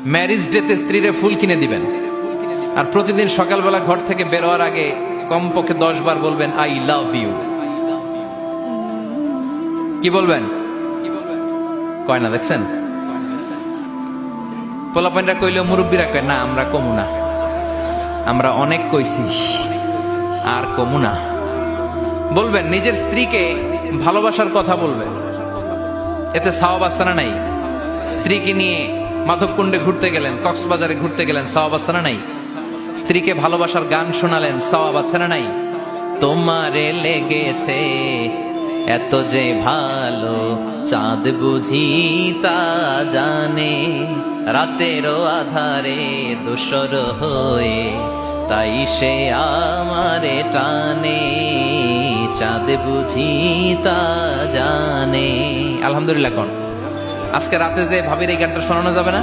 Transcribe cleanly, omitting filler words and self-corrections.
Marriage ডেতে স্ত্রীরে ফুল কিনে দিবেন, আর প্রতিদিন সকালবেলা ঘর থেকে বেরোয়ার আগে কমপক্ষে 10 বার বলবেন আই লাভ ইউ। কি বলবেন? কয় না, দেখছেন? পোলাপাইনরা কইলেও মুরব্বীরা কয় না, আমরা কমু না, আমরা অনেক কইছি আর কমু না। বলবেন, নিজের স্ত্রীকে ভালোবাসার কথা বলবেন, এতে সওয়াব আছে না নাই? স্ত্রীকে নিয়ে মাধবকুণ্ডে ঘুরতে গেলেন, কক্সবাজারে ঘুরতে গেলেন, সওয়াব আছে না নাই? স্ত্রীকে ভালোবাসার গান শোনালেন, সওয়াব আছে না নাই? তোমারে লেগেছে এত যে ভালো, চাঁদ বুঝি তা জানে, রাতেরও আধারে দোসর হয়ে তাই সে আমারে টানে, চাঁদ বুঝি তা জানে। আলহামদুলিল্লাহ। কোন আজকে রাতে যে ভাবির এই গানটা শোনানো যাবে না?